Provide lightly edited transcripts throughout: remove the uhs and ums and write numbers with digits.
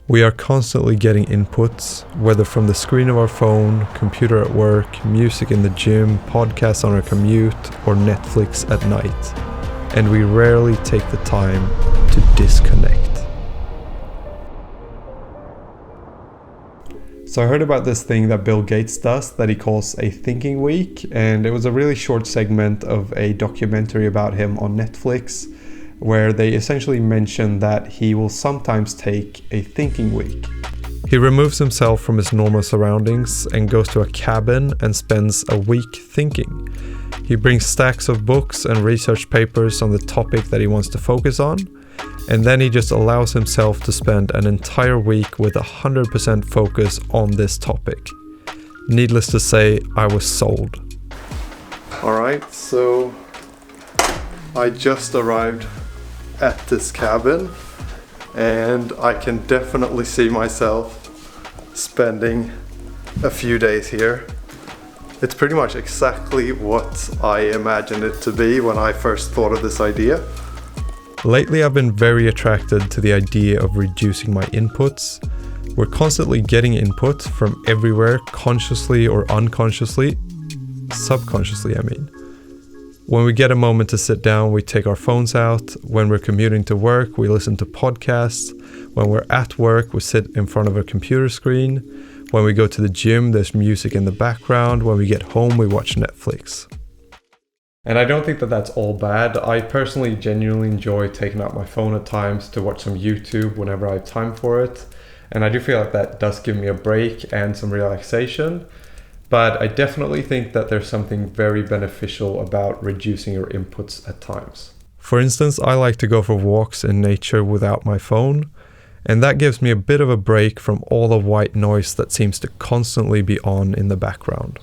We are constantly getting inputs, whether from the screen of our phone, computer at work, music in the gym, podcasts on our commute, or Netflix at night. And we rarely take the time to disconnect. So I heard about this thing that Bill Gates does that he calls a thinking week, and it was a really short segment of a documentary about him on Netflix, where they essentially mention that he will sometimes take a thinking week. He removes himself from his normal surroundings and goes to a cabin and spends a week thinking. He brings stacks of books and research papers on the topic that he wants to focus on, and then he just allows himself to spend an entire week with 100% focus on this topic. Needless to say, I was sold. Alright, so I just arrived at this cabin, and I can definitely see myself spending a few days here. It's pretty much exactly what I imagined it to be when I first thought of this idea. Lately, I've been very attracted to the idea of reducing my inputs. We're constantly getting input from everywhere, consciously or unconsciously, subconsciously, I mean. When we get a moment to sit down, we take our phones out. When we're commuting to work, we listen to podcasts. When we're at work, we sit in front of a computer screen. When we go to the gym, there's music in the background. When we get home, we watch Netflix. And I don't think that that's all bad. I personally genuinely enjoy taking out my phone at times to watch some YouTube whenever I have time for it. And I do feel like that does give me a break and some relaxation. But I definitely think that there's something very beneficial about reducing your inputs at times. For instance, I like to go for walks in nature without my phone, and that gives me a bit of a break from all the white noise that seems to constantly be on in the background.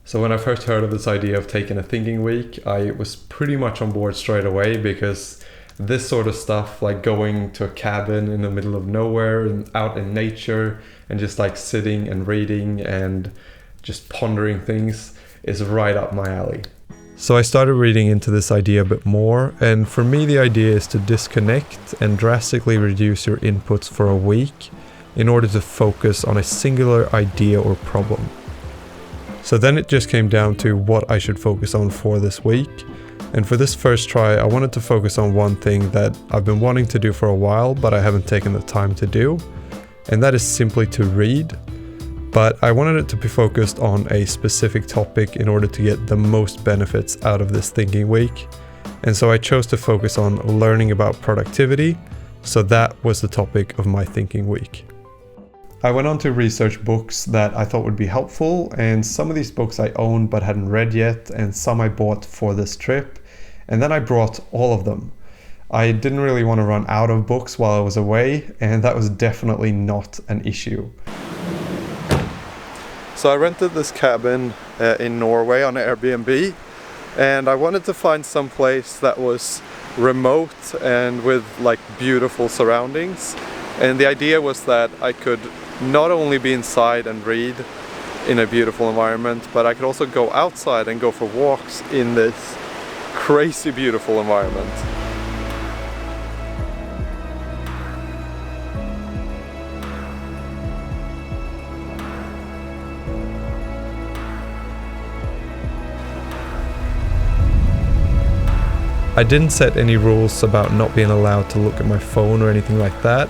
So when I first heard of this idea of taking a thinking week, I was pretty much on board straight away, because this sort of stuff, like going to a cabin in the middle of nowhere and out in nature and just like sitting and reading and just pondering things, is right up my alley. So I started reading into this idea a bit more, and for me the idea is to disconnect and drastically reduce your inputs for a week in order to focus on a singular idea or problem. So then it just came down to what I should focus on for this week. And for this first try, I wanted to focus on one thing that I've been wanting to do for a while, but I haven't taken the time to do. And that is simply to read. But I wanted it to be focused on a specific topic in order to get the most benefits out of this thinking week. And so I chose to focus on learning about productivity. So that was the topic of my thinking week. I went on to research books that I thought would be helpful, and some of these books I owned but hadn't read yet, and some I bought for this trip. And then I brought all of them. I didn't really want to run out of books while I was away, and that was definitely not an issue. So I rented this cabin in Norway on Airbnb, and I wanted to find some place that was remote and with like beautiful surroundings. And the idea was that I could not only be inside and read in a beautiful environment, but I could also go outside and go for walks in this crazy beautiful environment. I didn't set any rules about not being allowed to look at my phone or anything like that.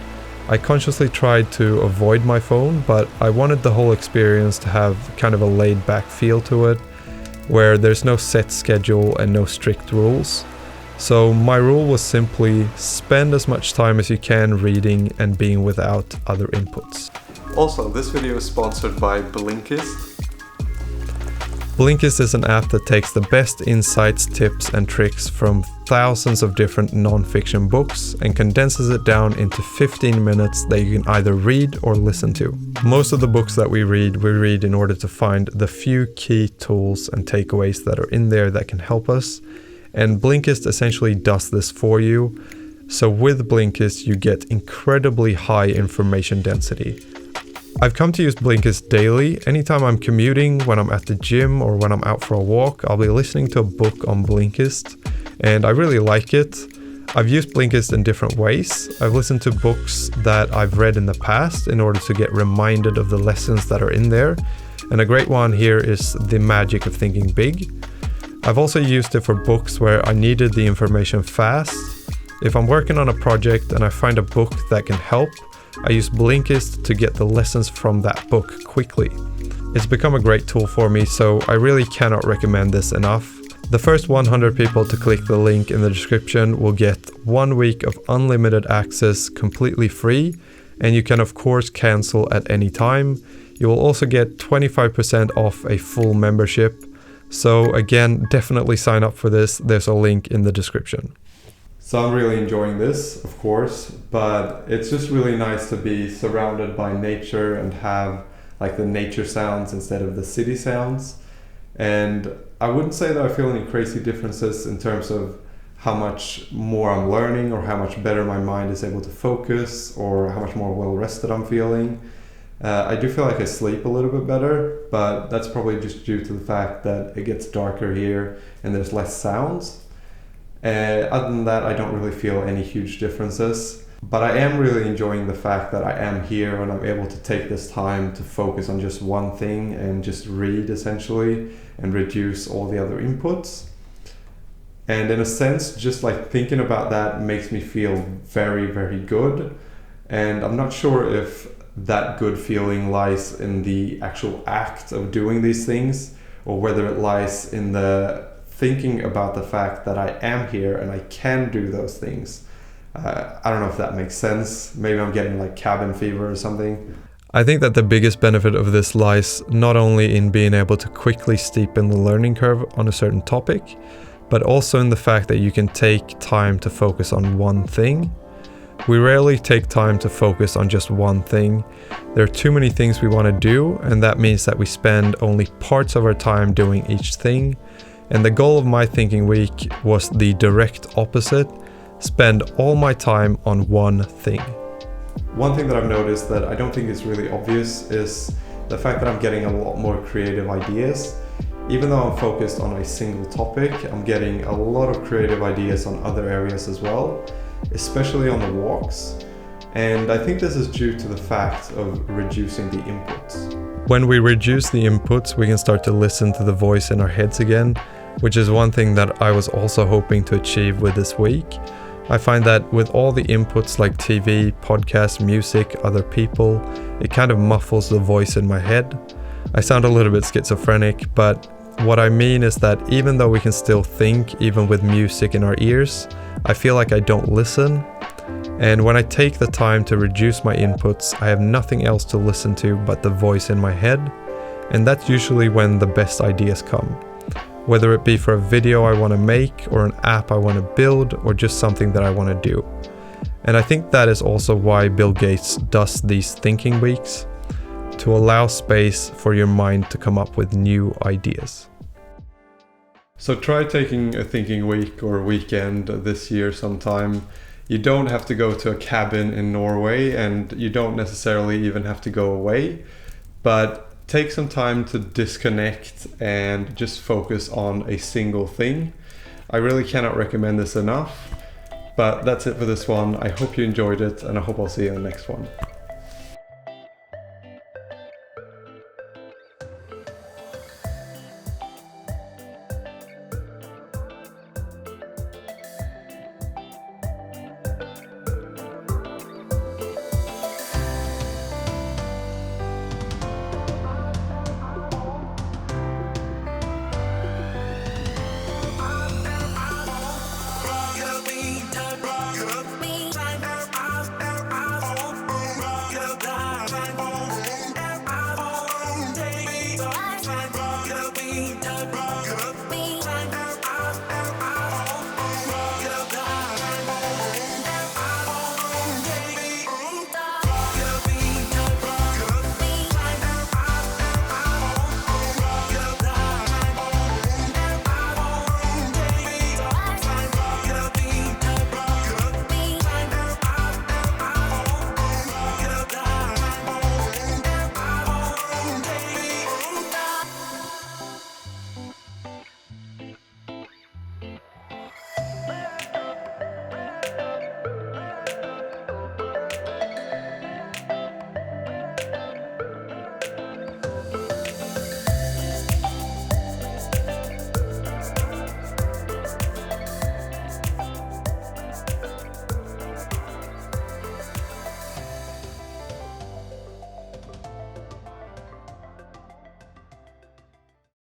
I consciously tried to avoid my phone, but I wanted the whole experience to have kind of a laid-back feel to it, where there's no set schedule and no strict rules. So my rule was simply spend as much time as you can reading and being without other inputs. Also, this video is sponsored by Blinkist. Blinkist is an app that takes the best insights, tips and tricks from thousands of different non-fiction books and condenses it down into 15 minutes that you can either read or listen to. Most of the books that we read in order to find the few key tools and takeaways that are in there that can help us. And Blinkist essentially does this for you. So with Blinkist, you get incredibly high information density. I've come to use Blinkist daily. Anytime I'm commuting, when I'm at the gym, or when I'm out for a walk, I'll be listening to a book on Blinkist, and I really like it. I've used Blinkist in different ways. I've listened to books that I've read in the past in order to get reminded of the lessons that are in there. And a great one here is The Magic of Thinking Big. I've also used it for books where I needed the information fast. If I'm working on a project and I find a book that can help, I use Blinkist to get the lessons from that book quickly. It's become a great tool for me, so I really cannot recommend this enough. The first 100 people to click the link in the description will get 1 week of unlimited access completely free, and you can of course cancel at any time. You will also get 25% off a full membership. So again, definitely sign up for this. There's a link in the description. So I'm really enjoying this, of course, but it's just really nice to be surrounded by nature and have like the nature sounds instead of the city sounds. And I wouldn't say that I feel any crazy differences in terms of how much more I'm learning or how much better my mind is able to focus or how much more well rested I'm feeling. I do feel like I sleep a little bit better, but that's probably just due to the fact that it gets darker here and there's less sounds. Other than that, I don't really feel any huge differences, but I am really enjoying the fact that I am here and I'm able to take this time to focus on just one thing and just read essentially and reduce all the other inputs. And in a sense, just like thinking about that makes me feel very, very good. And I'm not sure if that good feeling lies in the actual act of doing these things or whether it lies in the thinking about the fact that I am here and I can do those things. I don't know if that makes sense. Maybe I'm getting like cabin fever or something. I think that the biggest benefit of this lies not only in being able to quickly steepen the learning curve on a certain topic, but also in the fact that you can take time to focus on one thing. We rarely take time to focus on just one thing. There are too many things we want to do, and that means that we spend only parts of our time doing each thing. And the goal of my thinking week was the direct opposite: spend all my time on one thing. One thing that I've noticed that I don't think is really obvious is the fact that I'm getting a lot more creative ideas. Even though I'm focused on a single topic, I'm getting a lot of creative ideas on other areas as well, especially on the walks. And I think this is due to the fact of reducing the inputs. When we reduce the inputs, we can start to listen to the voice in our heads again, which is one thing that I was also hoping to achieve with this week. I find that with all the inputs like TV, podcasts, music, other people, it kind of muffles the voice in my head. I sound a little bit schizophrenic, but what I mean is that even though we can still think, even with music in our ears, I feel like I don't listen. And when I take the time to reduce my inputs, I have nothing else to listen to but the voice in my head. And that's usually when the best ideas come. Whether it be for a video I want to make, or an app I want to build, or just something that I want to do. And I think that is also why Bill Gates does these thinking weeks, to allow space for your mind to come up with new ideas. So try taking a thinking week or weekend this year sometime. You don't have to go to a cabin in Norway, and you don't necessarily even have to go away, but take some time to disconnect and just focus on a single thing. I really cannot recommend this enough, but that's it for this one. I hope you enjoyed it, and I hope I'll see you in the next one.